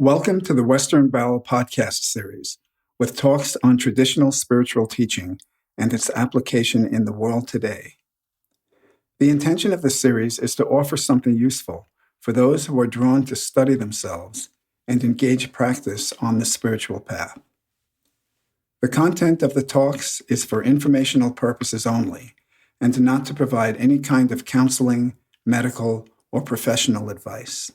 Welcome to the Western Baul podcast series, with talks on traditional spiritual teaching and its application in the world today. The intention of the series is to offer something useful for those who are drawn to study themselves and engage practice on the spiritual path. The content of the talks is for informational purposes only and not to provide any kind of counseling, medical, or professional advice.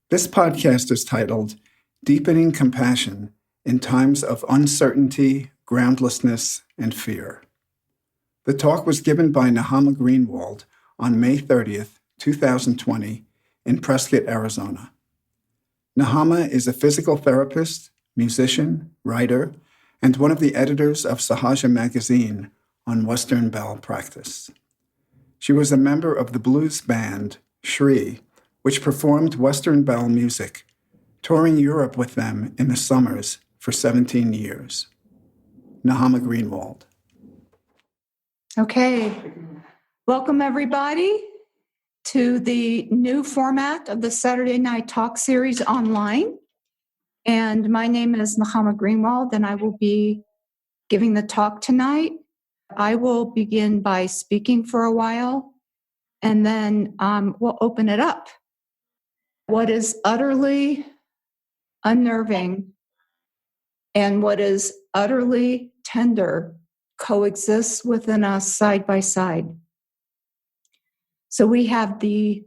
This podcast is titled Deepening Compassion in Times of Uncertainty, Groundlessness, and Fear. The talk was given by Nachama Greenwald on May 30th, 2020 in Prescott, Arizona. Nachama is a physical therapist, musician, writer, and one of the editors of Sahaja magazine on Western Baul practice. She was a member of the blues band, Shri, which performed Western Baul music, touring Europe with them in the summers for 17 years. Nachama Greenwald. Okay. Welcome, everybody, to the new format of the Saturday Night Talk series online. And my name is Nachama Greenwald, and I will be giving the talk tonight. I will begin by speaking for a while, and then we'll open it up. What is utterly unnerving and what is utterly tender coexists within us side by side. So we have the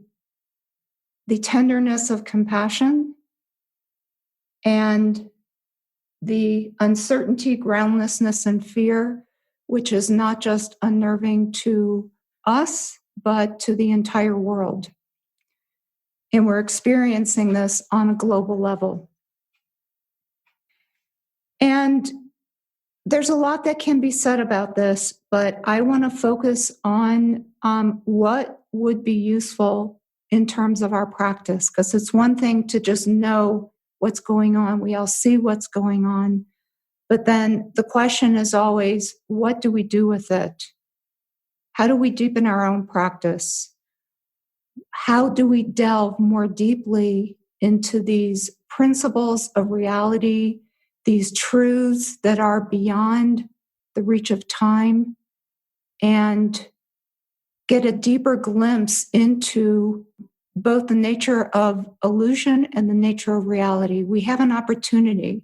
tenderness of compassion and the uncertainty, groundlessness, and fear, which is not just unnerving to us, but to the entire world. And we're experiencing this on a global level. And there's a lot that can be said about this, but I want to focus on what would be useful in terms of our practice, because it's one thing to just know what's going on. We all see what's going on. But then the question is always, what do we do with it? How do we deepen our own practice? How do we delve more deeply into these principles of reality, these truths that are beyond the reach of time, and get a deeper glimpse into both the nature of illusion and the nature of reality? We have an opportunity.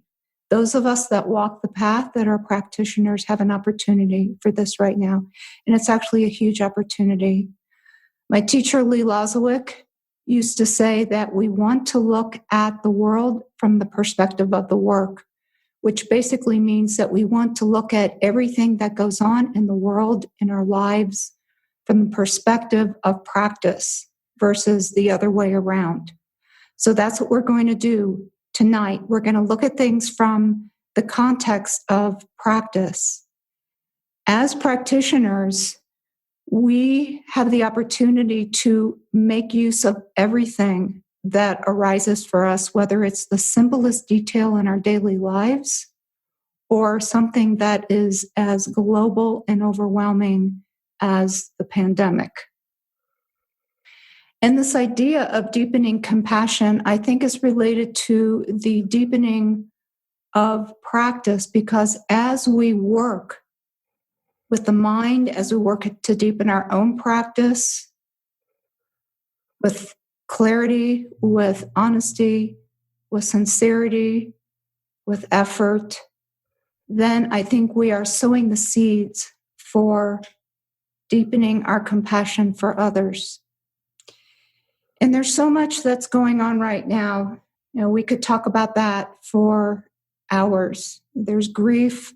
Those of us that walk the path, that are practitioners, have an opportunity for this right now. And it's actually a huge opportunity. My teacher, Lee Lozowick, used to say that we want to look at the world from the perspective of the work, which basically means that we want to look at everything that goes on in the world, in our lives, from the perspective of practice versus the other way around. So that's what we're going to do tonight. We're going to look at things from the context of practice. As practitioners, we have the opportunity to make use of everything that arises for us, whether it's the simplest detail in our daily lives or something that is as global and overwhelming as the pandemic. And this idea of deepening compassion, I think, is related to the deepening of practice, because as we work with the mind, as we work to deepen our own practice with clarity, with honesty, with sincerity, with effort, then I think we are sowing the seeds for deepening our compassion for others. And there's so much that's going on right now. You know, we could talk about that for hours. There's grief,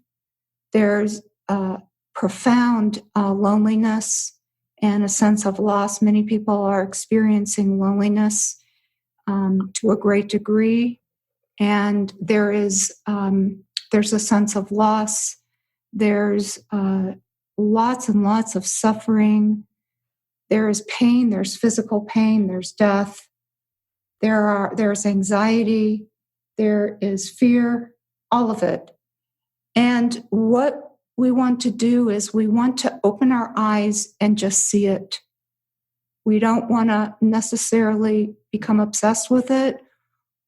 there's profound loneliness and a sense of loss. Many people are experiencing loneliness to a great degree, and there's a sense of loss. There's lots and lots of suffering. There is pain. There's physical pain. There's death. There's anxiety. There is fear. All of it. And what we want to do is we want to open our eyes and just see it. We don't want to necessarily become obsessed with it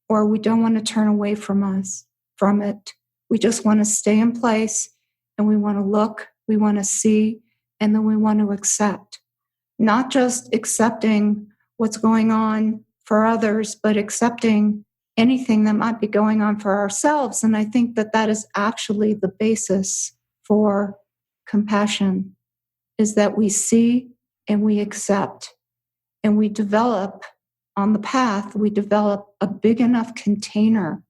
or we don't want to turn away from it. We just want to stay in place, and we want to look, we want to see, and then we want to accept. Not just accepting what's going on for others, but accepting anything that might be going on for ourselves. And I think that that is actually the basis for compassion, is that we see and we accept, and we develop on the path, we develop a big enough container.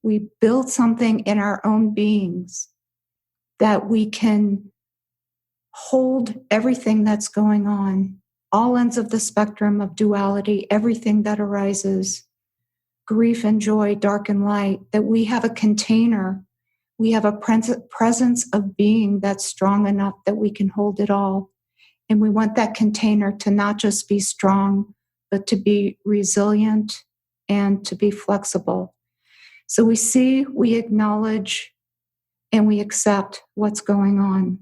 We build something in our own beings that we can hold everything that's going on, all ends of the spectrum of duality, everything that arises, grief and joy, dark and light, that we have a container. We have a presence of being that's strong enough that we can hold it all. And we want that container to not just be strong, but to be resilient and to be flexible. So we see, we acknowledge, and we accept what's going on.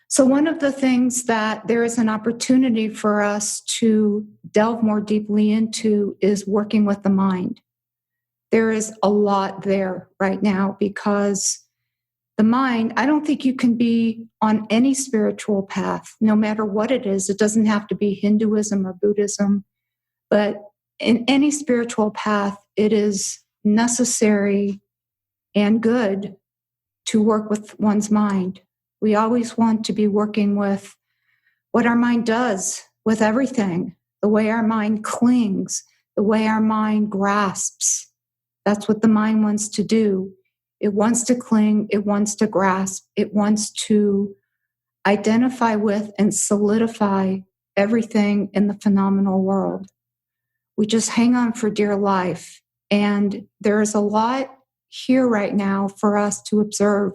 So one of the things that there is an opportunity for us to delve more deeply into is working with the mind. There is a lot there right now, because the mind, I don't think you can be on any spiritual path, no matter what it is. It doesn't have to be Hinduism or Buddhism, but in any spiritual path, it is necessary and good to work with one's mind. We always want to be working with what our mind does with everything, the way our mind clings, the way our mind grasps. That's what the mind wants to do. It wants to cling, it wants to grasp, it wants to identify with and solidify everything in the phenomenal world. We just hang on for dear life. And there is a lot here right now for us to observe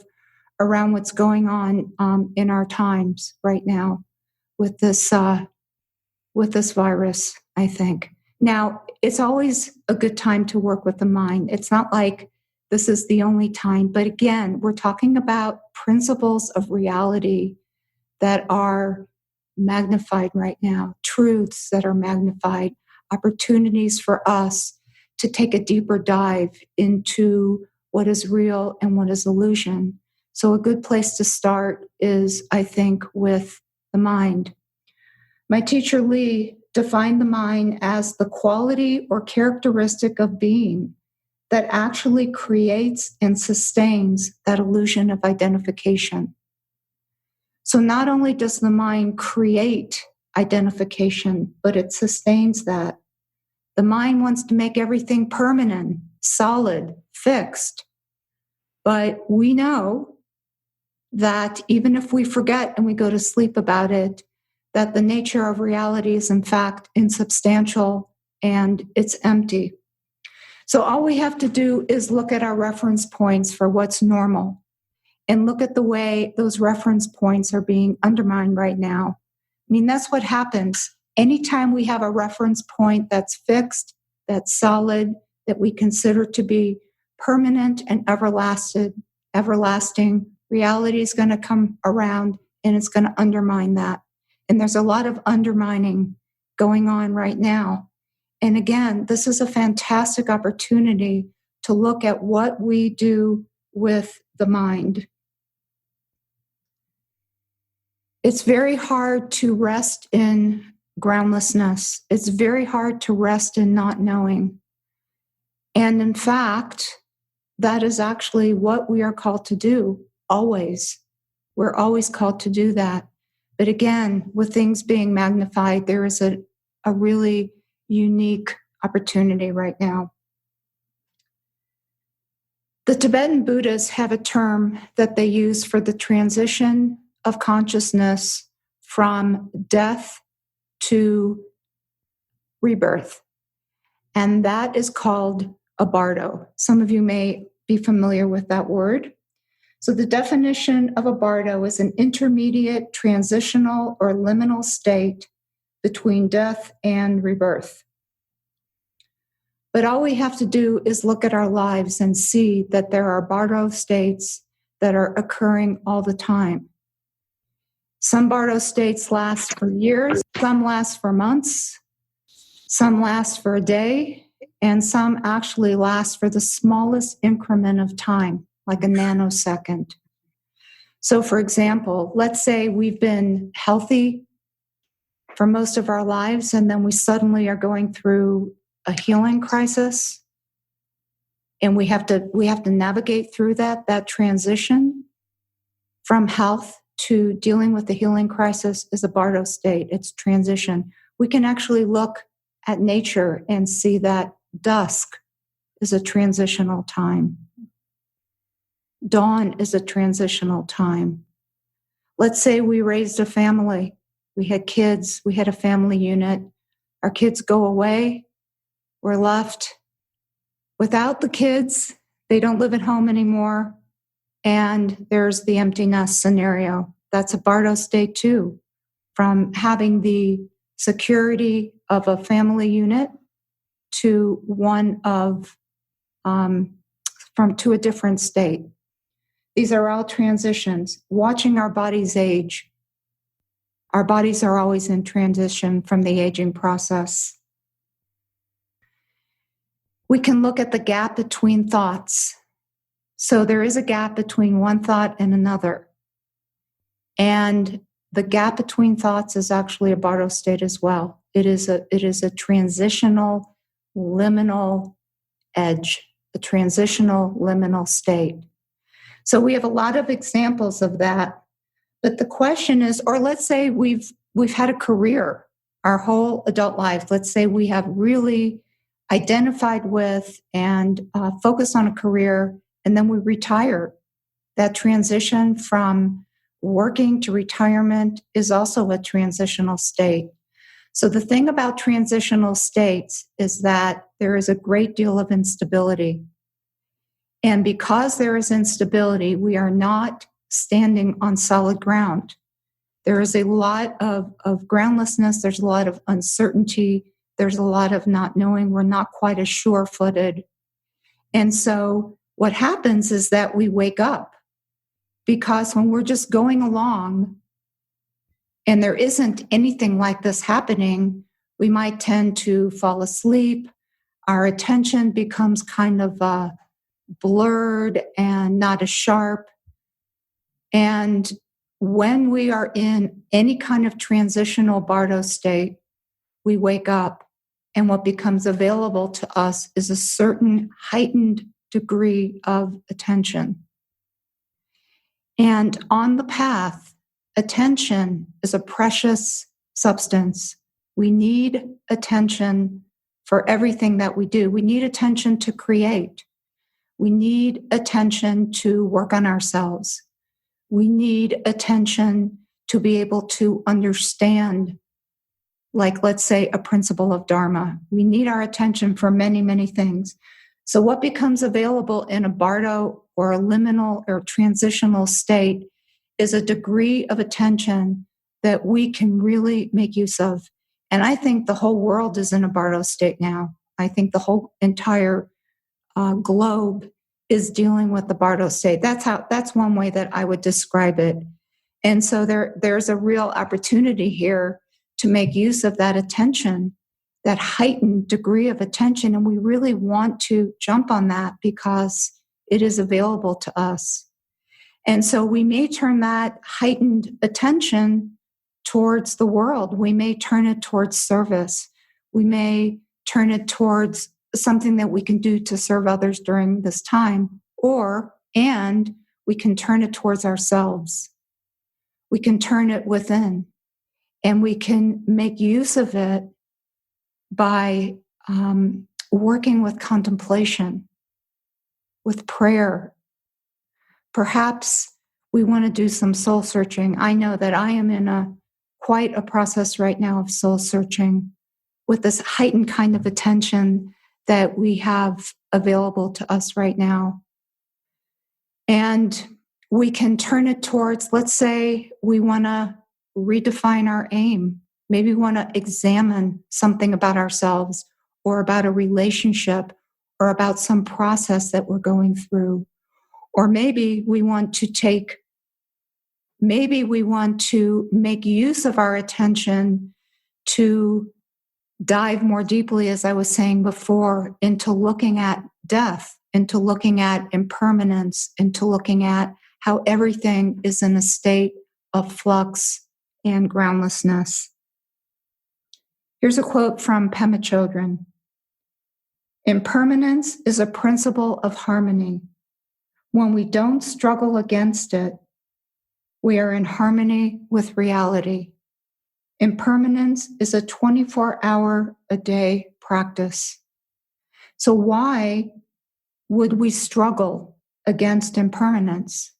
around what's going on in our times right now with this virus, I think. Now, it's always a good time to work with the mind. It's not like this is the only time. But again, we're talking about principles of reality that are magnified right now, truths that are magnified, opportunities for us to take a deeper dive into what is real and what is illusion. So a good place to start is, I think, with the mind. My teacher Lee defined the mind as the quality or characteristic of being that actually creates and sustains that illusion of identification. So not only does the mind create identification, but it sustains that. The mind wants to make everything permanent, solid, fixed. But we know that even if we forget and we go to sleep about it, that the nature of reality is in fact insubstantial and it's empty. So all we have to do is look at our reference points for what's normal and look at the way those reference points are being undermined right now. I mean, that's what happens. Anytime we have a reference point that's fixed, that's solid, that we consider to be permanent and everlasting, reality is going to come around and it's going to undermine that. And there's a lot of undermining going on right now. And again, this is a fantastic opportunity to look at what we do with the mind. It's very hard to rest in groundlessness. It's very hard to rest in not knowing. And in fact, that is actually what we are called to do, always. We're always called to do that. But again, with things being magnified, there is a really unique opportunity right now. The Tibetan Buddhists have a term that they use for the transition of consciousness from death to rebirth, and that is called a bardo. Some of you may be familiar with that word. So the definition of a bardo is an intermediate, transitional, or liminal state between death and rebirth. But all we have to do is look at our lives and see that there are bardo states that are occurring all the time. Some bardo states last for years, some last for months, some last for a day, and some actually last for the smallest increment of time, like a nanosecond. So, for example, let's say we've been healthy for most of our lives, and then we suddenly are going through a healing crisis, and we have to navigate through that transition from health to dealing with the healing crisis is a Bardo state. It's transition. We can actually look at nature and see that dusk is a transitional time. Dawn is a transitional time. Let's say we raised a family. We had kids. We had a family unit. Our kids go away. We're left without the kids. They don't live at home anymore. And there's the empty nest scenario. That's a Bardo state too, from having the security of a family unit to one of to a different state. These are all transitions. Watching our bodies age. Our bodies are always in transition from the aging process. We can look at the gap between thoughts. So there is a gap between one thought and another. And the gap between thoughts is actually a Bardo state as well. It is a transitional liminal edge, a transitional liminal state. So we have a lot of examples of that. But the question is, or let's say we've had a career our whole adult life. Let's say we have really identified with and focused on a career, and then we retire. That transition from working to retirement is also a transitional state. So the thing about transitional states is that there is a great deal of instability. And because there is instability, we are not standing on solid ground. There is a lot of groundlessness. There's a lot of uncertainty. There's a lot of not knowing. We're not quite as sure-footed. And so what happens is that we wake up, because when we're just going along and there isn't anything like this happening, we might tend to fall asleep. Our attention becomes kind of blurred and not as sharp. And when we are in any kind of transitional Bardo state, we wake up, and what becomes available to us is a certain heightened degree of attention. And on the path, attention is a precious substance. We need attention for everything that we do. We need attention to create. We need attention to work on ourselves. We need attention to be able to understand, like, let's say, a principle of Dharma. We need our attention for many, many things. So what becomes available in a Bardo or a liminal or transitional state is a degree of attention that we can really make use of. And I think the whole world is in a Bardo state now. I think the whole entire globe is dealing with the Bardo state. That's one way that I would describe it. And so there's a real opportunity here to make use of that attention, that heightened degree of attention. And we really want to jump on that because it is available to us. And so we may turn that heightened attention towards the world. We may turn it towards service. We may turn it towards something that we can do to serve others during this time, and we can turn it towards ourselves. We can turn it within, and we can make use of it by working with contemplation, with prayer. Perhaps we want to do some soul searching. I know that I am in quite a process right now of soul searching with this heightened kind of attention that we have available to us right now. And we can turn it towards, let's say we want to redefine our aim. Maybe we want to examine something about ourselves or about a relationship or about some process that we're going through. Or maybe we want to make use of our attention to dive more deeply, as I was saying before, into looking at death, into looking at impermanence, into looking at how everything is in a state of flux and groundlessness. Here's a quote from Pema Chodron. Impermanence is a principle of harmony. When we don't struggle against it, we are in harmony with reality. Impermanence is a 24-hour-a-day practice. So why would we struggle against impermanence?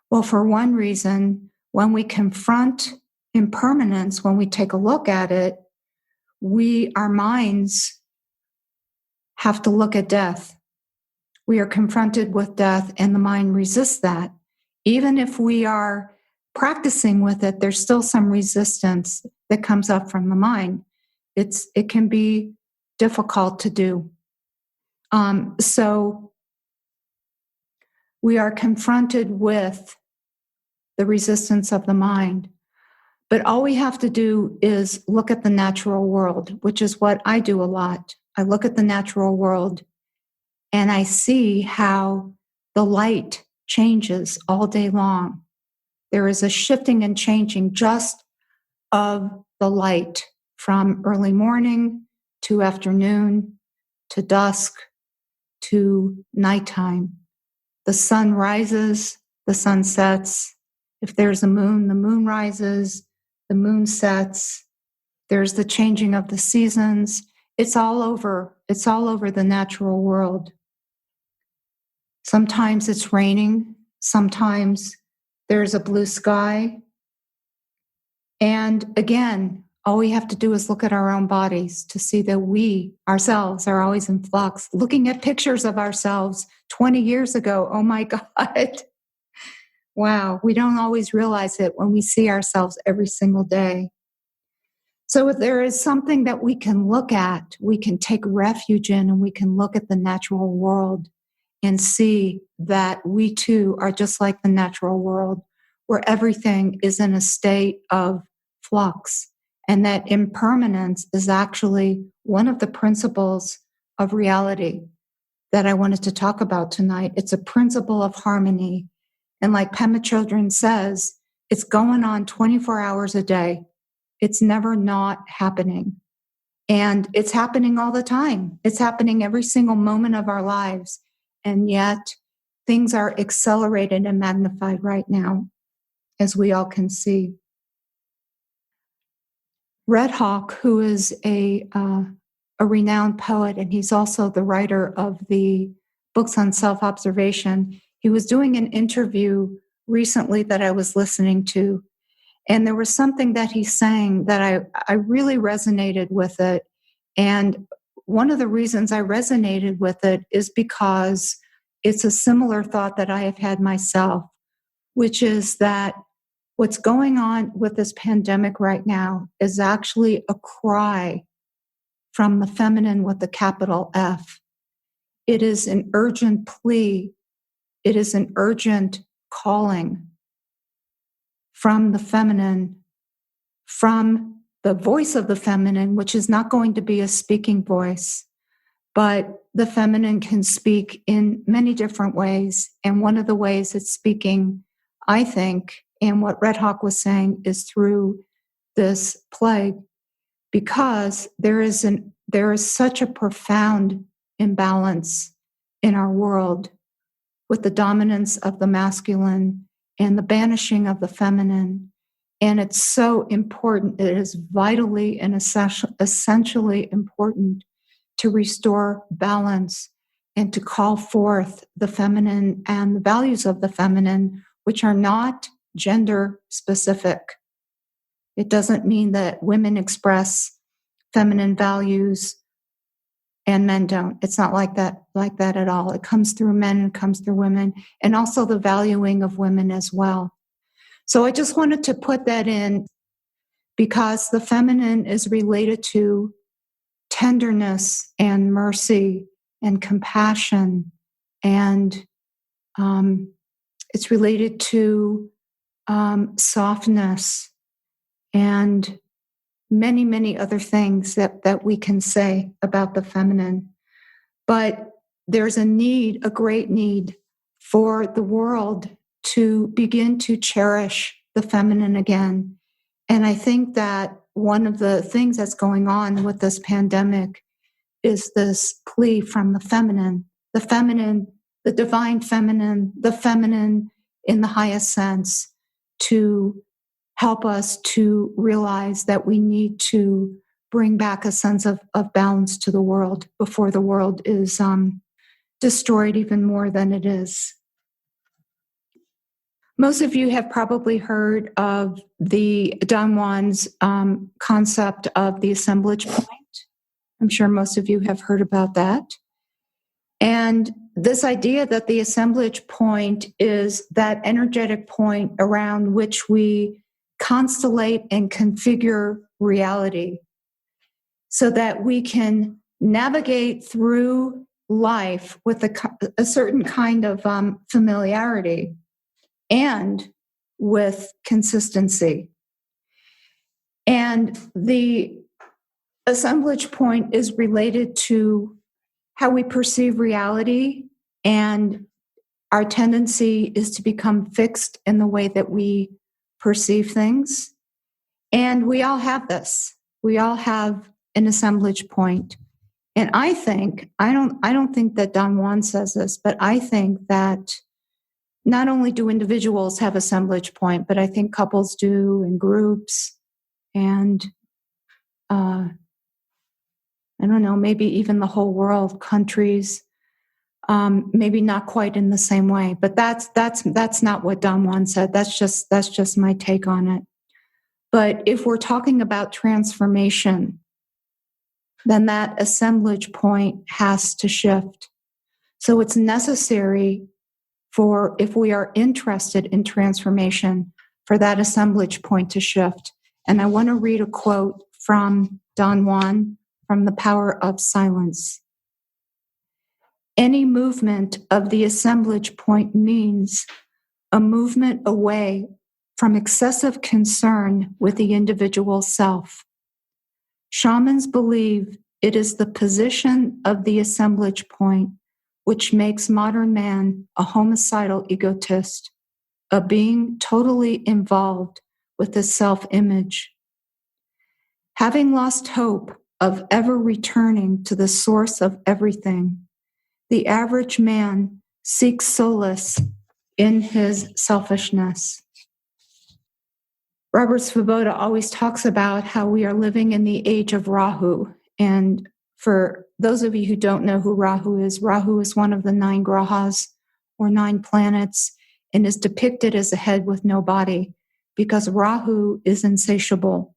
Well, for one reason, when we confront impermanence, when we take a look at it, our minds have to look at death. We are confronted with death, and the mind resists that. Even if we are practicing with it, there's still some resistance that comes up from the mind. It can be difficult to do. So we are confronted with the resistance of the mind. But all we have to do is look at the natural world, which is what I do a lot. I look at the natural world and I see how the light changes all day long. There is a shifting and changing just of the light from early morning to afternoon to dusk to nighttime. The sun rises, the sun sets. If there's a moon, the moon rises, the moon sets. There's the changing of the seasons. It's all over the natural world. Sometimes it's raining. Sometimes there's a blue sky. And again, all we have to do is look at our own bodies to see that we ourselves are always in flux. Looking at pictures of ourselves 20 years ago, oh my God. Wow, we don't always realize it when we see ourselves every single day. So if there is something that we can look at, we can take refuge in, and we can look at the natural world and see that we too are just like the natural world, where everything is in a state of flux, and that impermanence is actually one of the principles of reality that I wanted to talk about tonight. It's a principle of harmony. And like Pema Chodron says, it's going on 24 hours a day. It's never not happening. And it's happening all the time. It's happening every single moment of our lives. And yet things are accelerated and magnified right now, as we all can see. Red Hawk, who is a renowned poet, and he's also the writer of the books on self-observation, he was doing an interview recently that I was listening to, and there was something that he sang that I really resonated with it. And one of the reasons I resonated with it is because it's a similar thought that I have had myself, which is that what's going on with this pandemic right now is actually a cry from the feminine with the capital F. It is an urgent plea. It is an urgent calling from the feminine, from the voice of the feminine, which is not going to be a speaking voice, but the feminine can speak in many different ways. And one of the ways it's speaking, I think, and what Red Hawk was saying, is through this play, because there is such a profound imbalance in our world with the dominance of the masculine and the banishing of the feminine. And it's so important. It is vitally and essentially important to restore balance and to call forth the feminine and the values of the feminine, which are not gender specific. It doesn't mean that women express feminine values and men don't. It's not like that at all. It comes through men and comes through women, and also the valuing of women as well. So I just wanted to put that in, because the feminine is related to tenderness and mercy and compassion, and it's related to softness and many, many other things that we can say about the feminine. But there's a great need for the world to begin to cherish the feminine again. And I think that one of the things that's going on with this pandemic is this plea from the feminine, the divine feminine, the feminine in the highest sense, to help us to realize that we need to bring back a sense of balance to the world before the world is destroyed even more than it is. Most of you have probably heard of the Don Juan's concept of the assemblage point. I'm sure most of you have heard about that. And this idea that the assemblage point is that energetic point around which we constellate and configure reality so that we can navigate through life with a certain kind of familiarity and with consistency. And the assemblage point is related to how we perceive reality, and our tendency is to become fixed in the way that we perceive things. And we all have this. We all have an assemblage point. And I don't think that Don Juan says this, but I think that not only do individuals have assemblage point, but I think couples do, and groups, and I don't know, maybe even the whole world, countries, maybe not quite in the same way. But that's not what Don Juan said. That's just my take on it. But if we're talking about transformation, then that assemblage point has to shift. So it's necessary for, if we are interested in transformation, for that assemblage point to shift. And I want to read a quote from Don Juan from The Power of Silence. Any movement of the assemblage point means a movement away from excessive concern with the individual self. Shamans believe it is the position of the assemblage point which makes modern man a homicidal egotist, a being totally involved with his self-image. Having lost hope of ever returning to the source of everything, the average man seeks solace in his selfishness. Robert Svoboda always talks about how we are living in the age of Rahu. And for those of you who don't know who Rahu is one of the 9 grahas, or 9 planets, and is depicted as a head with no body, because Rahu is insatiable.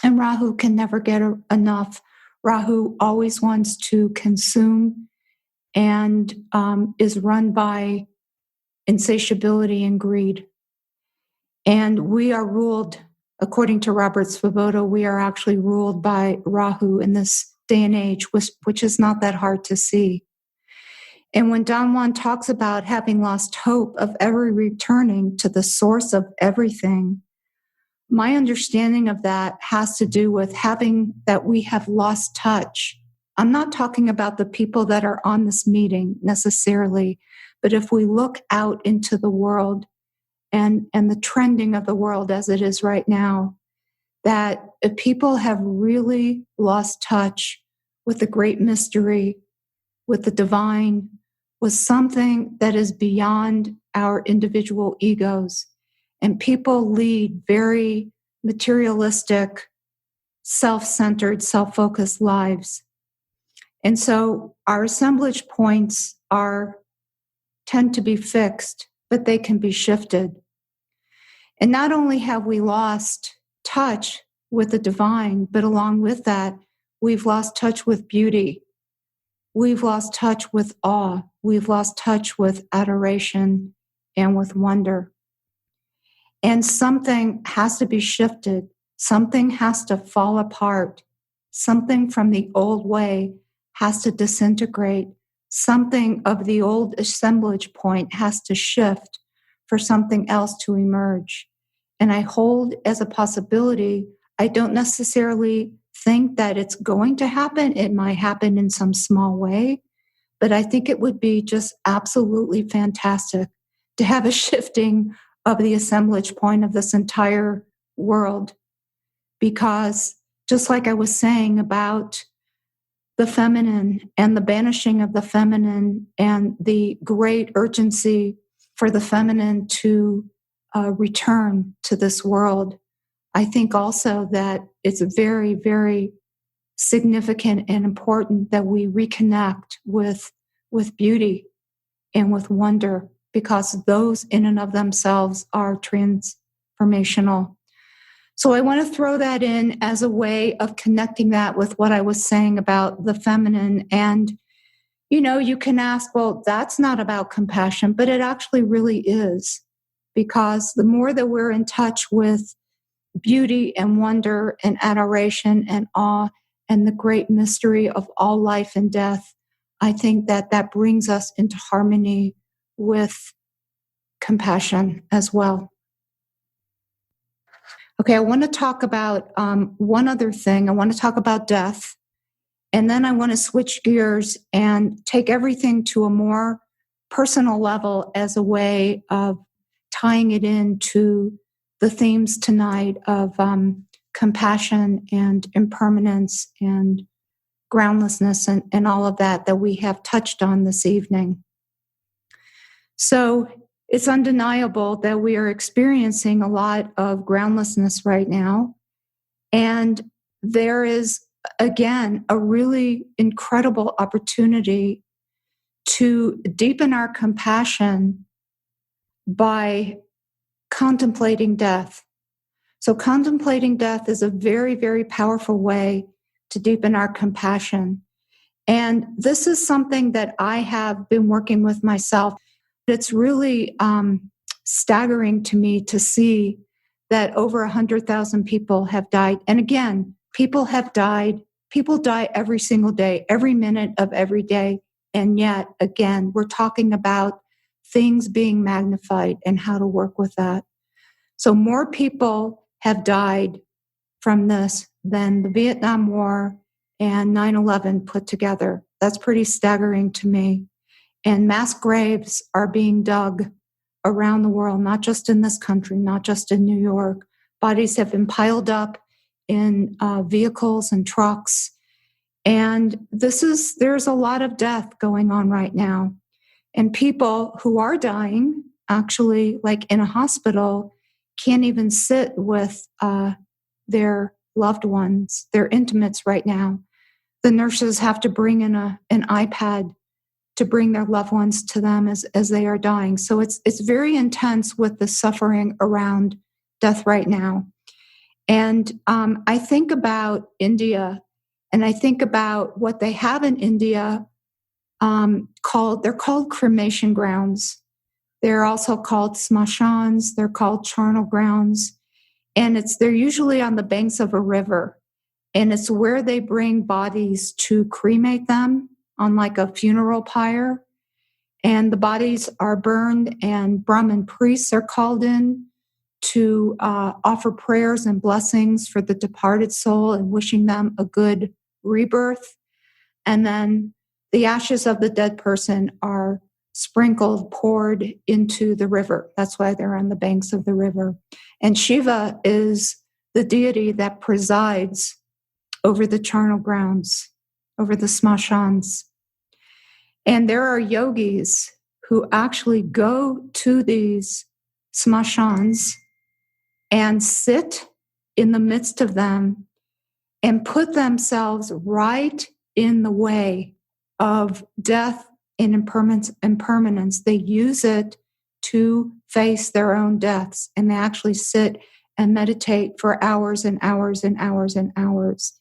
And Rahu can never get enough. Rahu always wants to consume and is run by insatiability and greed. And we are ruled, according to Robert Svoboda, we are actually ruled by Rahu in this day and age, which is not that hard to see. And when Don Juan talks about having lost hope of ever returning to the source of everything, my understanding of that has to do with that we have lost touch. I'm not talking about the people that are on this meeting necessarily, but if we look out into the world and the trending of the world as it is right now, that people have really lost touch with the great mystery, with the divine, with something that is beyond our individual egos. And people lead very materialistic, self-centered, self-focused lives. And so our assemblage points tend to be fixed, but they can be shifted. And not only have we lost touch with the divine, but along with that, we've lost touch with beauty. We've lost touch with awe. We've lost touch with adoration and with wonder. And something has to be shifted. Something has to fall apart. Something from the old way has to disintegrate. Something of the old assemblage point has to shift for something else to emerge. And I hold as a possibility I don't necessarily think that it's going to happen. It might happen in some small way, but I think it would be just absolutely fantastic to have a shifting of the assemblage point of this entire world. Because just like I was saying about the feminine and the banishing of the feminine and the great urgency for the feminine to return to this world, I think also that it's very, very significant and important that we reconnect with beauty and with wonder, because those in and of themselves are transformational. So I want to throw that in as a way of connecting that with what I was saying about the feminine. And, you can ask, well, that's not about compassion, but it actually really is. Because the more that we're in touch with beauty and wonder and adoration and awe and the great mystery of all life and death, I think that brings us into harmony with compassion as well. Okay, I want to talk about one other thing. I want to talk about death. And then I want to switch gears and take everything to a more personal level as a way of tying it into the themes tonight of compassion and impermanence and groundlessness and all of that we have touched on this evening. So it's undeniable that we are experiencing a lot of groundlessness right now. And there is, again, a really incredible opportunity to deepen our compassion by contemplating death. So contemplating death is a very, very powerful way to deepen our compassion. And this is something that I have been working with myself. It's really staggering to me to see that over 100,000 people have died. And again, people have died. People die every single day, every minute of every day. And yet, again, we're talking about things being magnified and how to work with that. So more people have died from this than the Vietnam War and 9/11 put together. That's pretty staggering to me. And mass graves are being dug around the world, not just in this country, not just in New York. Bodies have been piled up in vehicles and trucks. And there's a lot of death going on right now. And people who are dying, actually, like in a hospital, can't even sit with their loved ones, their intimates right now. The nurses have to bring in an iPad to bring their loved ones to them as they are dying. So it's very intense with the suffering around death right now. And I think about India, and I think about what they have in India they're called cremation grounds. They're also called smashans. They're called charnel grounds. And they're usually on the banks of a river. And it's where they bring bodies to cremate them on like a funeral pyre. And the bodies are burned, and Brahmin priests are called in to offer prayers and blessings for the departed soul and wishing them a good rebirth. And then the ashes of the dead person are sprinkled, poured into the river. That's why they're on the banks of the river. And Shiva is the deity that presides over the charnel grounds, over the smashans. And there are yogis who actually go to these smashans and sit in the midst of them and put themselves right in the way of death and impermanence. They use it to face their own deaths, and they actually sit and meditate for hours and hours and hours and hours.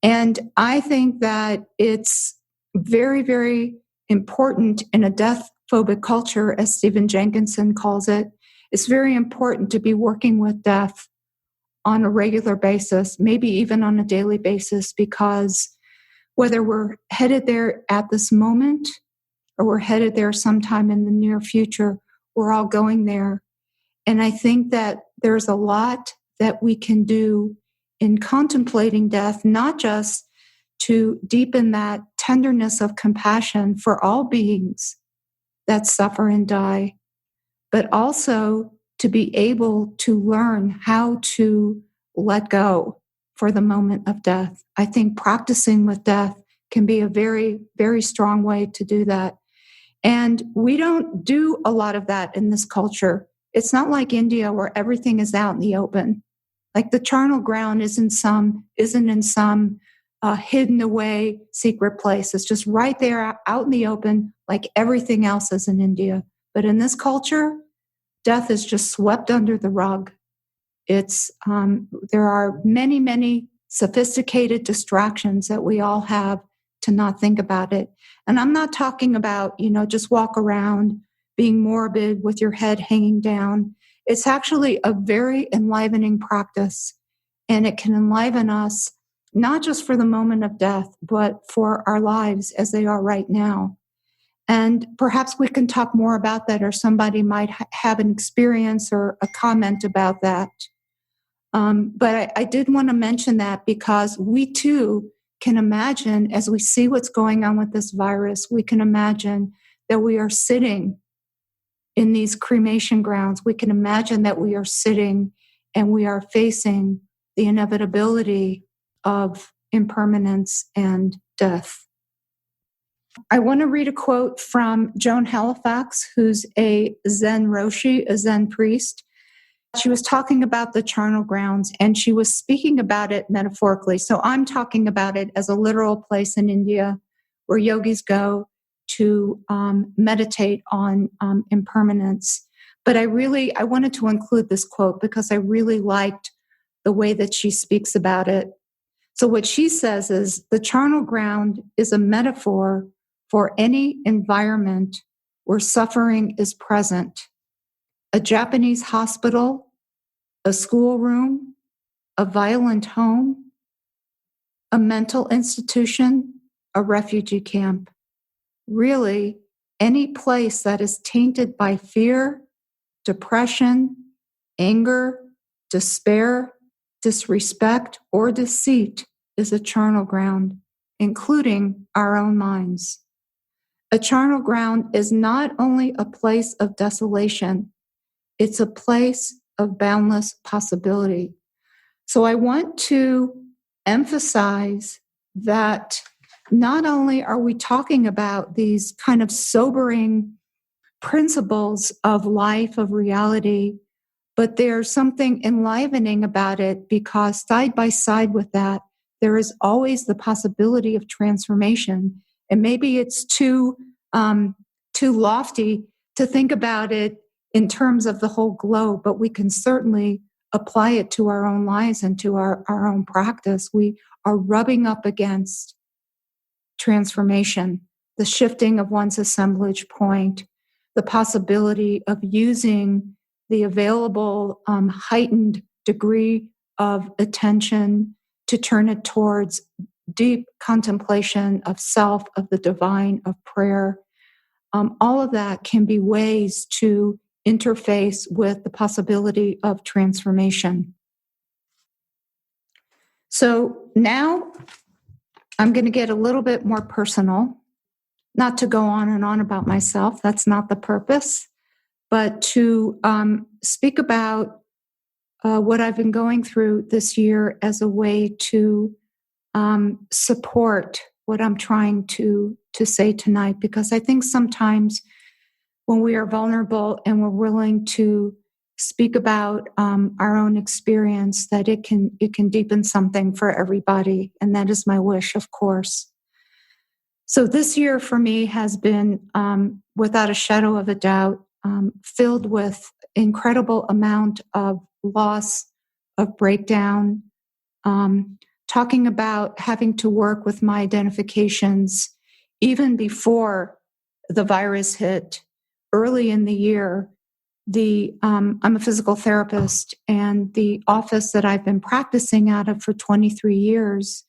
And I think that it's very, very important in a death-phobic culture, as Stephen Jenkinson calls it. It's very important to be working with death on a regular basis, maybe even on a daily basis, because whether we're headed there at this moment or we're headed there sometime in the near future, we're all going there. And I think that there's a lot that we can do in contemplating death, not just to deepen that tenderness of compassion for all beings that suffer and die, but also to be able to learn how to let go for the moment of death. I think practicing with death can be a very, very strong way to do that. And we don't do a lot of that in this culture. It's not like India where everything is out in the open. Like the charnel ground isn't in some hidden away secret place. It's just right there out in the open, like everything else is in India. But in this culture, death is just swept under the rug. There are many, many sophisticated distractions that we all have to not think about it. And I'm not talking about, just walk around being morbid with your head hanging down. It's actually a very enlivening practice, and it can enliven us not just for the moment of death, but for our lives as they are right now. And perhaps we can talk more about that, or somebody might have an experience or a comment about that. But I did want to mention that because we too can imagine, as we see what's going on with this virus, we can imagine that we are sitting in these cremation grounds. We can imagine that we are sitting and we are facing the inevitability of impermanence and death. I want to read a quote from Joan Halifax, who's a Zen Roshi, a Zen priest. She was talking about the charnel grounds, and she was speaking about it metaphorically. So I'm talking about it as a literal place in India where yogis go to meditate on impermanence. But I wanted to include this quote because I really liked the way that she speaks about it. So what she says is, the charnel ground is a metaphor for any environment where suffering is present. A Japanese hospital, a schoolroom, a violent home, a mental institution, a refugee camp. Really, any place that is tainted by fear, depression, anger, despair, disrespect, or deceit is a charnel ground, including our own minds. A charnel ground is not only a place of desolation, it's a place of boundless possibility. So I want to emphasize that not only are we talking about these kind of sobering principles of life, of reality, but there's something enlivening about it, because side by side with that, there is always the possibility of transformation. And maybe it's too lofty to think about it in terms of the whole globe, but we can certainly apply it to our own lives and to our own practice. We are rubbing up against transformation, the shifting of one's assemblage point, the possibility of using the available heightened degree of attention to turn it towards deep contemplation of self, of the divine, of prayer. All of that can be ways to interface with the possibility of transformation. So now I'm going to get a little bit more personal, not to go on and on about myself. That's not the purpose, but to speak about what I've been going through this year as a way to support what I'm trying to say tonight, because I think sometimes when we are vulnerable and we're willing to speak about our own experience, that it can deepen something for everybody, and that is my wish, of course. So this year for me has been, without a shadow of a doubt, filled with incredible amount of loss, of breakdown, talking about having to work with my identifications even before the virus hit. Early in the year, I'm a physical therapist, and the office that I've been practicing out of for 23 years,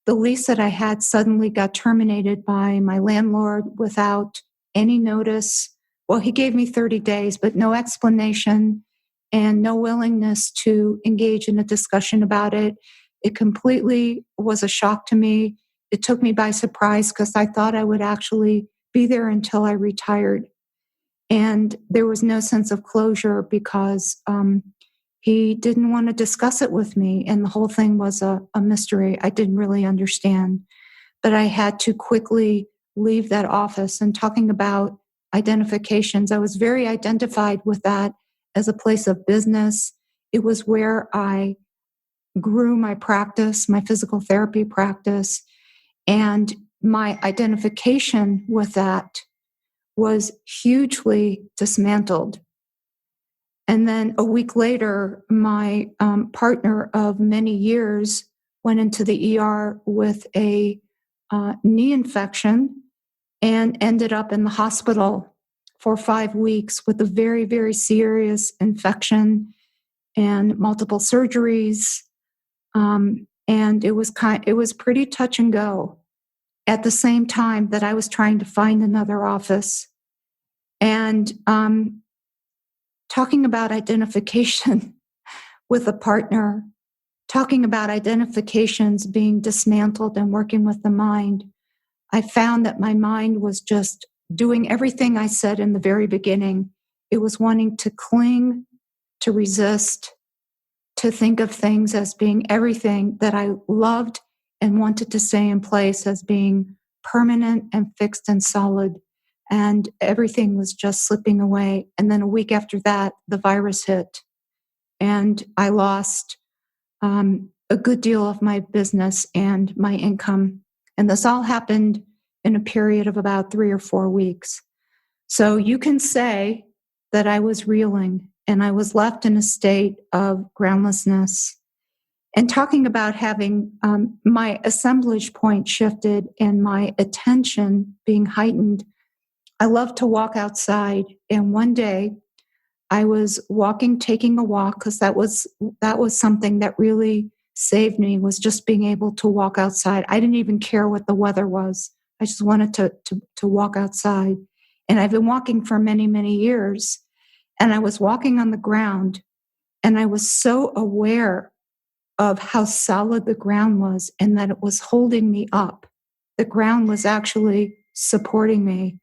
the lease that I had suddenly got terminated by my landlord without any notice. Well, he gave me 30 days, but no explanation and no willingness to engage in a discussion about it. It completely was a shock to me. It took me by surprise because I thought I would actually be there until I retired. And there was no sense of closure because he didn't want to discuss it with me. And the whole thing was a mystery. I didn't really understand. But I had to quickly leave that office. And talking about identifications, I was very identified with that as a place of business. It was where I grew my practice, my physical therapy practice. And my identification with that was hugely dismantled. And then a week later, my partner of many years went into the ER with a knee infection and ended up in the hospital for 5 weeks with a very, very serious infection and multiple surgeries. And it was pretty touch and go at the same time that I was trying to find another office. And talking about identification with a partner, talking about identifications being dismantled and working with the mind, I found that my mind was just doing everything I said in the very beginning. It was wanting to cling, to resist, to think of things as being everything that I loved and wanted to stay in place as being permanent and fixed and solid. And everything was just slipping away. And then a week after that, the virus hit. And I lost a good deal of my business and my income. And this all happened in a period of about 3 or 4 weeks. So you can say that I was reeling and I was left in a state of groundlessness. And talking about having my assemblage point shifted and my attention being heightened, I love to walk outside. And one day I was taking a walk, because that was something that really saved me, was just being able to walk outside. I didn't even care what the weather was. I just wanted to walk outside. And I've been walking for many, many years. And I was walking on the ground, and I was so aware of how solid the ground was and that it was holding me up. The ground was actually supporting me.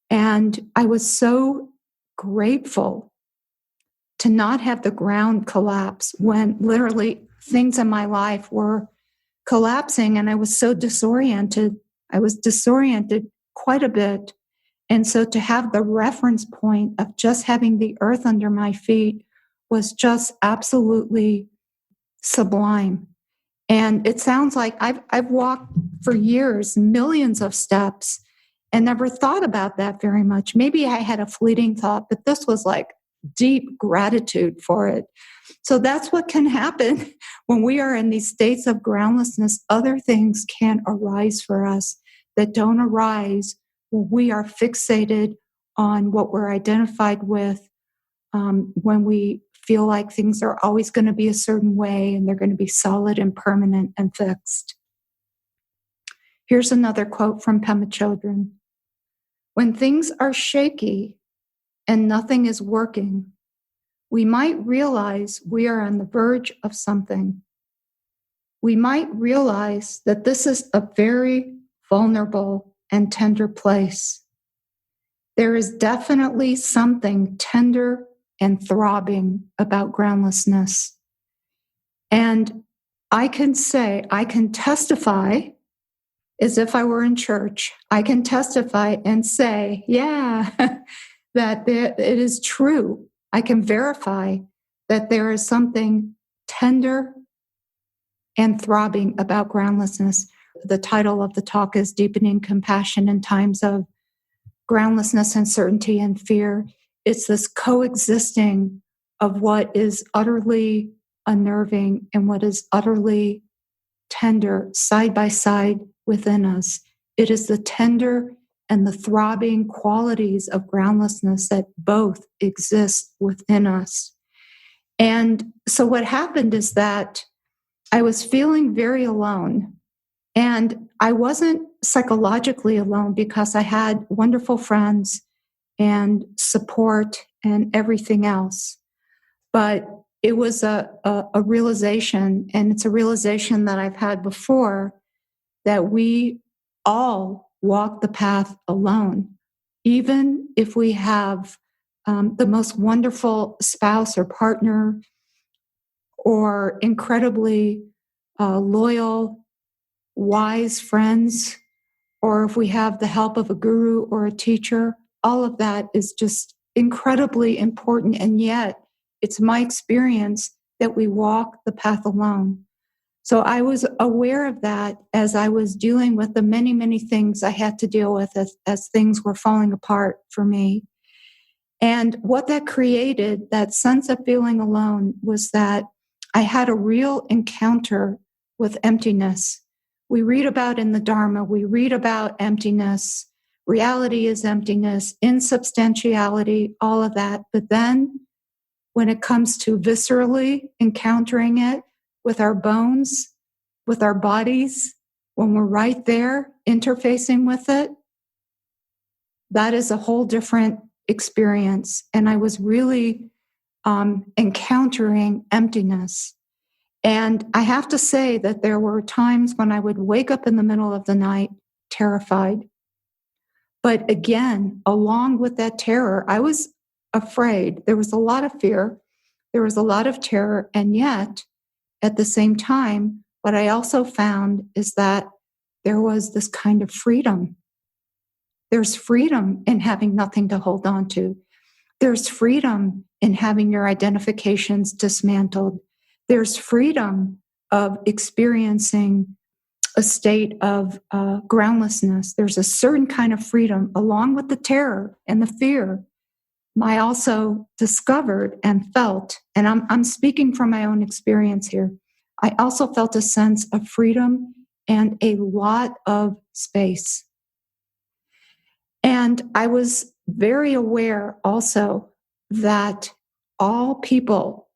And I was so grateful to not have the ground collapse when literally things in my life were collapsing, and I was so disoriented. I was disoriented quite a bit. And so to have the reference point of just having the earth under my feet was just absolutely sublime. And it sounds like I've walked for years, millions of steps, and never thought about that very much. Maybe I had a fleeting thought, but this was like deep gratitude for it. So that's what can happen when we are in these states of groundlessness. Other things can arise for us that don't arise when we are fixated on what we're identified with, when we feel like things are always going to be a certain way and they're going to be solid and permanent and fixed. Here's another quote from Pema Chodron. When things are shaky and nothing is working, we might realize we are on the verge of something. We might realize that this is a very vulnerable and tender place. There is definitely something tender and throbbing about groundlessness. And I can testify, as if I were in church, I can testify and say, yeah, that it is true. I can verify that there is something tender and throbbing about groundlessness. The title of the talk is Deepening Compassion in Times of Groundlessness, Uncertainty, and Fear. It's this coexisting of what is utterly unnerving and what is utterly tender side by side within us. It is the tender and the throbbing qualities of groundlessness that both exist within us. And so what happened is that I was feeling very alone. And I wasn't psychologically alone because I had wonderful friends and support and everything else. But it was a realization, and it's a realization that I've had before, that we all walk the path alone, even if we have the most wonderful spouse or partner or incredibly loyal, wise friends, or if we have the help of a guru or a teacher. All of that is just incredibly important. And yet, it's my experience that we walk the path alone. So I was aware of that as I was dealing with the many, many things I had to deal with as things were falling apart for me. And what that created, that sense of feeling alone, was that I had a real encounter with emptiness. We read about in the Dharma, we read about emptiness. Reality is emptiness, insubstantiality, all of that. But then when it comes to viscerally encountering it with our bones, with our bodies, when we're right there interfacing with it, that is a whole different experience. And I was really encountering emptiness. And I have to say that there were times when I would wake up in the middle of the night terrified. But again, along with that terror, I was afraid. There was a lot of fear. There was a lot of terror. And yet, at the same time, what I also found is that there was this kind of freedom. There's freedom in having nothing to hold on to. There's freedom in having your identifications dismantled. There's freedom of experiencing a state of groundlessness. There's a certain kind of freedom, along with the terror and the fear. I also discovered and felt, and I'm speaking from my own experience here, I also felt a sense of freedom and a lot of space. And I was very aware also that all people,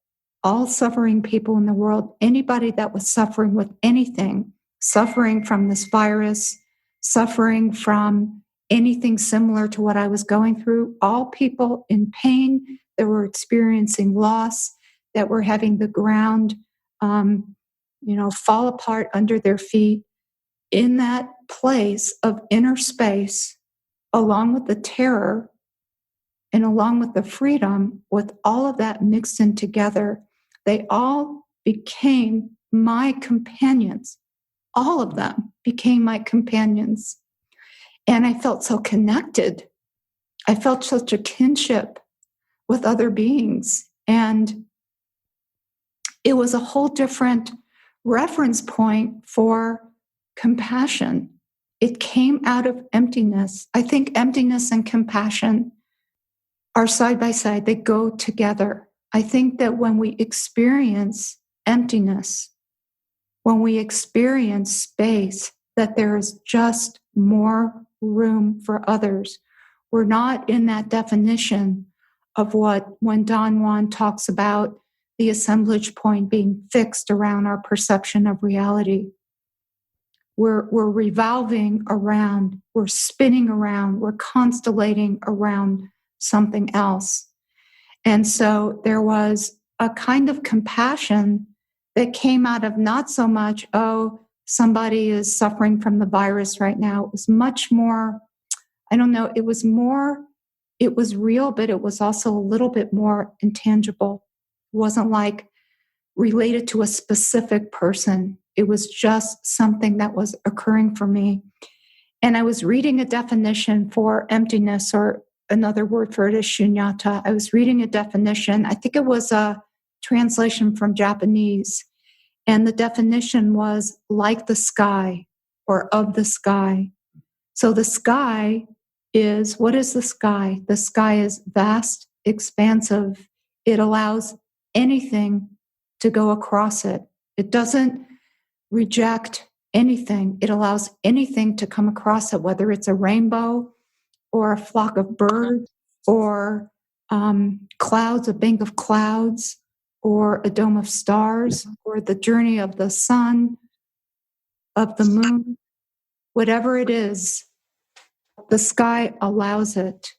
all suffering people in the world, anybody that was suffering with anything, suffering from this virus, suffering from anything similar to what I was going through, all people in pain that were experiencing loss, that were having the ground, fall apart under their feet, in that place of inner space, along with the terror and along with the freedom, with all of that mixed in together, they all became my companions. All of them became my companions. And I felt so connected. I felt such a kinship with other beings. And it was a whole different reference point for compassion. It came out of emptiness. I think emptiness and compassion are side by side, they go together. I think that when we experience emptiness, when we experience space, that there is just more room for others. We're not in that definition of what, when Don Juan talks about the assemblage point being fixed around our perception of reality. We're revolving around, we're spinning around, we're constellating around something else. And so there was a kind of compassion that came out of not so much, oh, somebody is suffering from the virus right now. It was much more, I don't know, it was real, but it was also a little bit more intangible. It wasn't like related to a specific person. It was just something that was occurring for me. And I was reading a definition for emptiness, or another word for it is shunyata. I was reading a definition. I think it was a translation from Japanese. And the definition was like the sky, or of the sky. So the sky is, what is the sky? The sky is vast, expansive. It allows anything to go across it. It doesn't reject anything. It allows anything to come across it, whether it's a rainbow or a flock of birds or clouds, a bank of clouds, or a dome of stars, or the journey of the sun, of the moon, whatever it is, the sky allows it.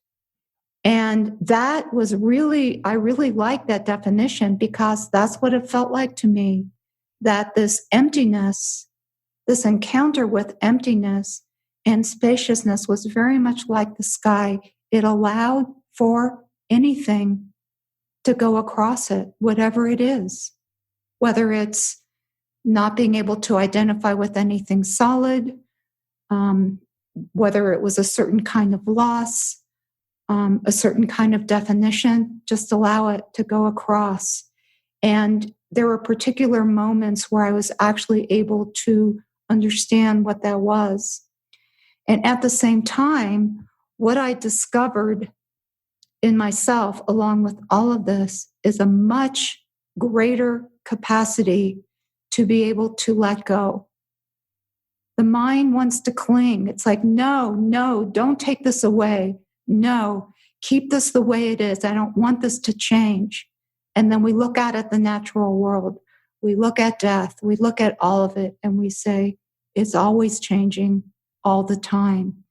And that was really, I really liked that definition because that's what it felt like to me, that this emptiness, this encounter with emptiness and spaciousness was very much like the sky. It allowed for anything to go across it, whatever it is, whether it's not being able to identify with anything solid, whether it was a certain kind of loss, a certain kind of definition, just allow it to go across. And there were particular moments where I was actually able to understand what that was. And at the same time, what I discovered in myself, along with all of this, is a much greater capacity to be able to let go. The mind wants to cling. It's like, no, don't take this away. No, keep this the way it is. I don't want this to change. And then we look out at the natural world. We look at death. We look at all of it and we say, it's always changing all the time.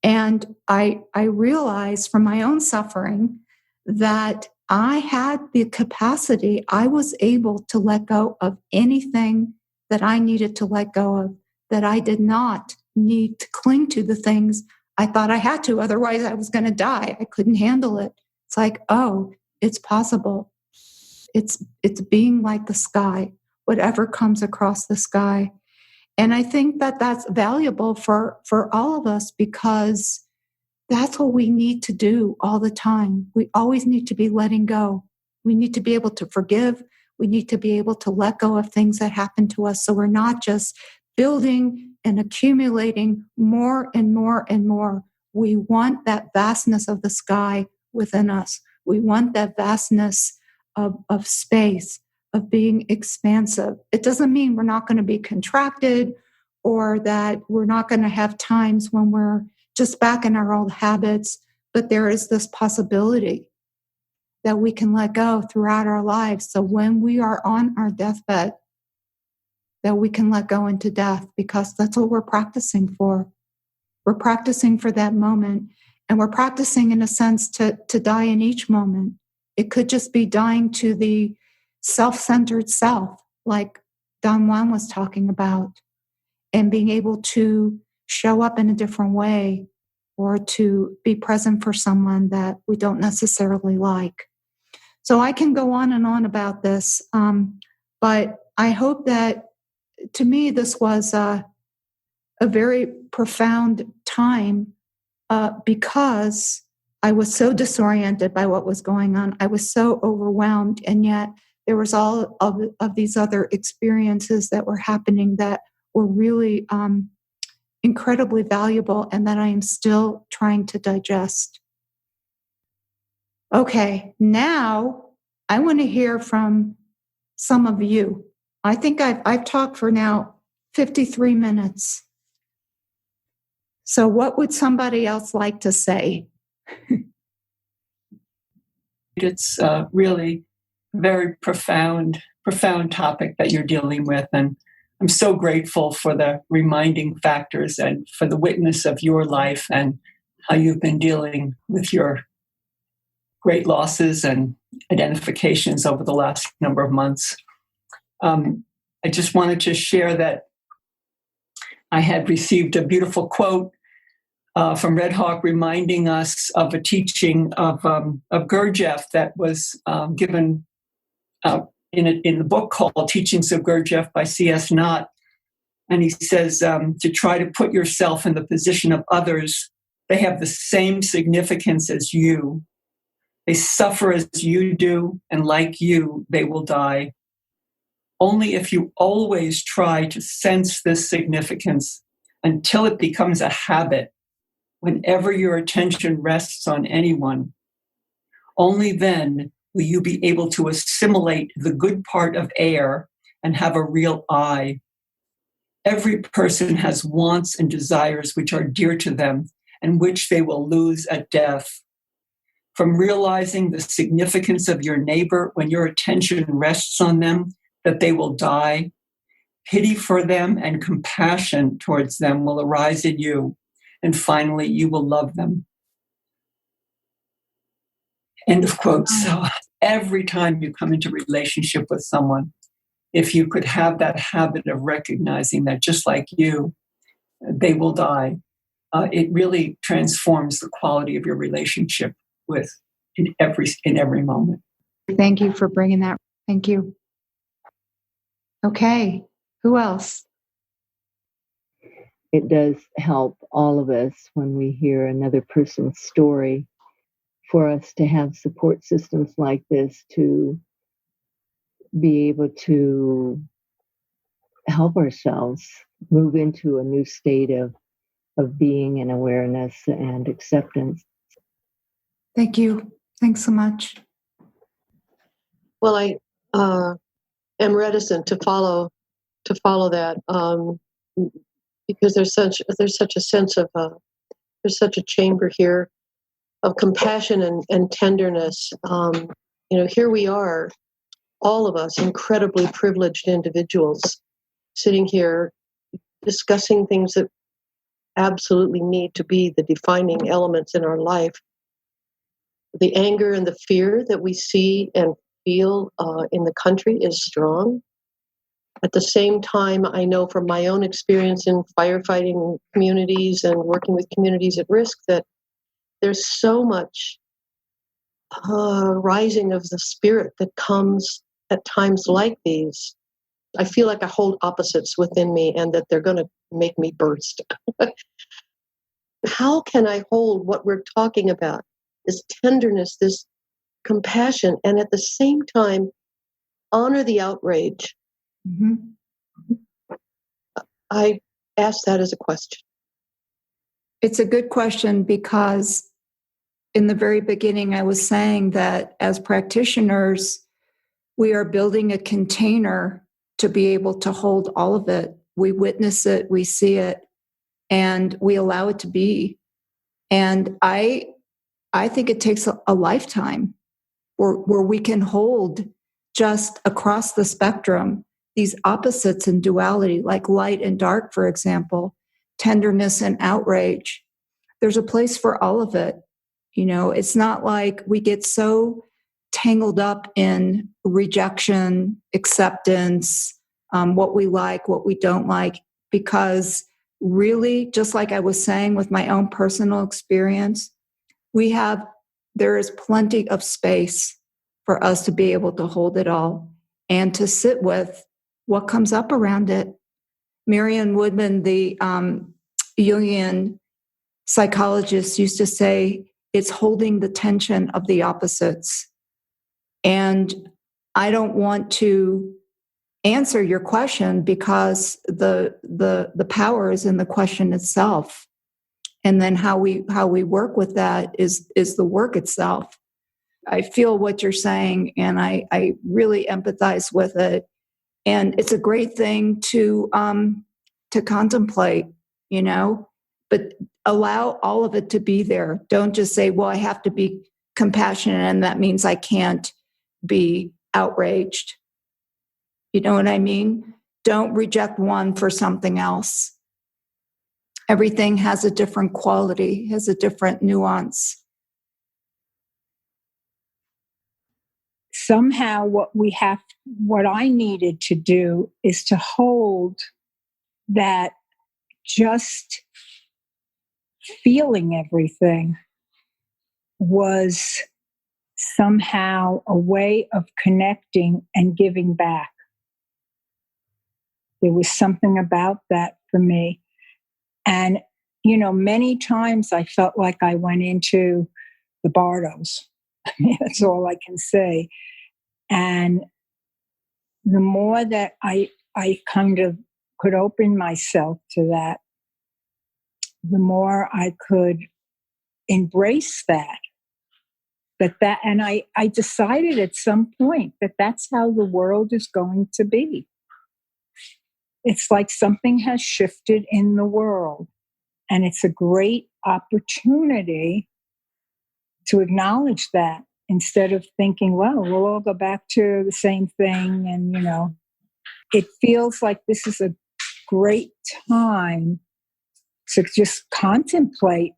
And I realized from my own suffering that I had the capacity, I was able to let go of anything that I needed to let go of, that I did not need to cling to the things I thought I had to. Otherwise, I was going to die. I couldn't handle it. It's like, oh, it's possible. It's being like the sky, whatever comes across the sky. And I think that that's valuable for all of us because that's what we need to do all the time. We always need to be letting go. We need to be able to forgive. We need to be able to let go of things that happen to us so we're not just building and accumulating more and more and more. We want that vastness of the sky within us. We want that vastness of space, of being expansive. It doesn't mean we're not going to be contracted or that we're not going to have times when we're just back in our old habits, but there is this possibility that we can let go throughout our lives. So when we are on our deathbed, that we can let go into death because that's what we're practicing for. We're practicing for that moment, and we're practicing in a sense to die in each moment. It could just be dying to the self-centered self, like Don Juan was talking about, and being able to show up in a different way or to be present for someone that we don't necessarily like. So I can go on and on about this, but I hope that, to me, this was a very profound time because I was so disoriented by what was going on. I was so overwhelmed, and yet there was all of these other experiences that were happening that were really incredibly valuable and that I am still trying to digest. Okay, now I want to hear from some of you. I think I've talked for now 53 minutes. So what would somebody else like to say? It's really a very profound topic that you're dealing with. And I'm so grateful for the reminding factors and for the witness of your life and how you've been dealing with your great losses and identifications over the last number of months. I just wanted to share that I had received a beautiful quote from Red Hawk reminding us of a teaching of Gurdjieff that was given in the book called Teachings of Gurdjieff by C.S. Knott. And he says to try to put yourself in the position of others. They have the same significance as you. They suffer as you do, and like you, they will die. Only if you always try to sense this significance until it becomes a habit, whenever your attention rests on anyone, only then will you be able to assimilate the good part of air and have a real I. Every person has wants and desires which are dear to them and which they will lose at death. From realizing the significance of your neighbor when your attention rests on them, that they will die, pity for them and compassion towards them will arise in you, and finally you will love them. End of quote. So every time you come into relationship with someone, if you could have that habit of recognizing that just like you, they will die, it really transforms the quality of your relationship with in every moment. Thank you for bringing that. Thank you. Okay. Who else? It does help all of us when we hear another person's story for us to have support systems like this to be able to help ourselves move into a new state of being and awareness and acceptance. Thank you. Thanks so much. Well, I am reticent to follow that because there's such a sense of there's such a chamber here of compassion and tenderness. Here we are, all of us, incredibly privileged individuals, sitting here discussing things that absolutely need to be the defining elements in our life. The anger and the fear that we see and feel in the country is strong. At the same time, I know from my own experience in firefighting communities and working with communities at risk that there's so much rising of the spirit that comes at times like these. I feel like I hold opposites within me and that they're going to make me burst. How can I hold what we're talking about, this tenderness, this compassion, and at the same time honor the outrage? Mm-hmm. I ask that as a question. It's a good question because in the very beginning, I was saying that as practitioners, we are building a container to be able to hold all of it. We witness it, we see it, and we allow it to be. And I think it takes a lifetime where we can hold just across the spectrum these opposites and duality, like light and dark, for example, tenderness and outrage. There's a place for all of it. It's not like we get so tangled up in rejection, acceptance, what we like, what we don't like, because really, just like I was saying with my own personal experience, there is plenty of space for us to be able to hold it all and to sit with what comes up around it. Marianne Woodman, the Jungian psychologist, used to say, it's holding the tension of the opposites. And I don't want to answer your question because the power is in the question itself. And then how we work with that is the work itself. I feel what you're saying, and I really empathize with it. And it's a great thing to contemplate, but allow all of it to be there. Don't just say, well, I have to be compassionate, and that means I can't be outraged. You know what I mean? Don't reject one for something else. Everything has a different quality, has a different nuance. Somehow what I needed to do is to hold that just feeling everything was somehow a way of connecting and giving back. There was something about that for me. And, many times I felt like I went into the bardos. That's all I can say. And the more that I kind of could open myself to that, the more I could embrace that. And I decided at some point that that's how the world is going to be. It's like something has shifted in the world, and it's a great opportunity to acknowledge that instead of thinking, well, we'll all go back to the same thing. And, it feels like this is a great time to just contemplate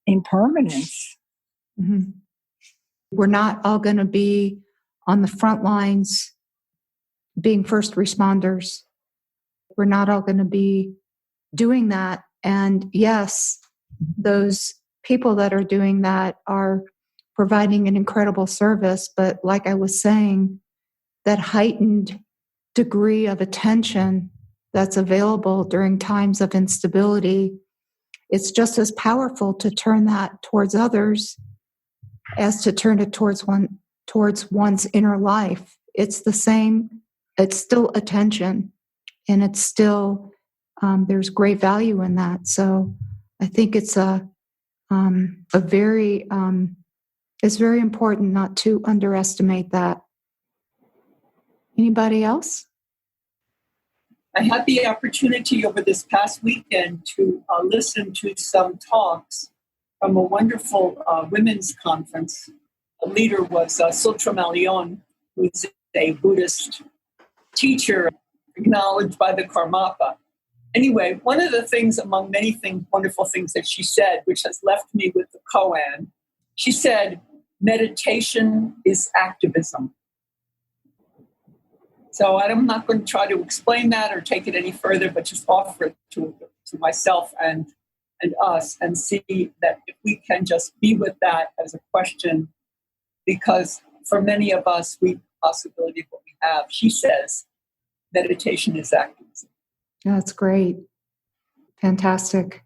impermanence. Mm-hmm. we're not all going to be on the front lines being first responders. We're not all going to be doing that. And yes, those people that are doing that are providing an incredible service. But like I was saying, that heightened degree of attention that's available during times of instability, it's just as powerful to turn that towards others as to turn it towards one's inner life. It's the same. It's still attention, and it's still there's great value in that. So I think it's it's very important not to underestimate that. Anybody else? I had the opportunity over this past weekend to listen to some talks from a wonderful women's conference. The leader was Sutra Malion, who's a Buddhist teacher acknowledged by the Karmapa. Anyway, one of the things among many things, wonderful things that she said, which has left me with the koan, she said, meditation is activism. So I'm not going to try to explain that or take it any further, but just offer it to myself and us and see that if we can just be with that as a question, because for many of us, we possibility of what we have. She says, meditation is activism. That's great. Fantastic.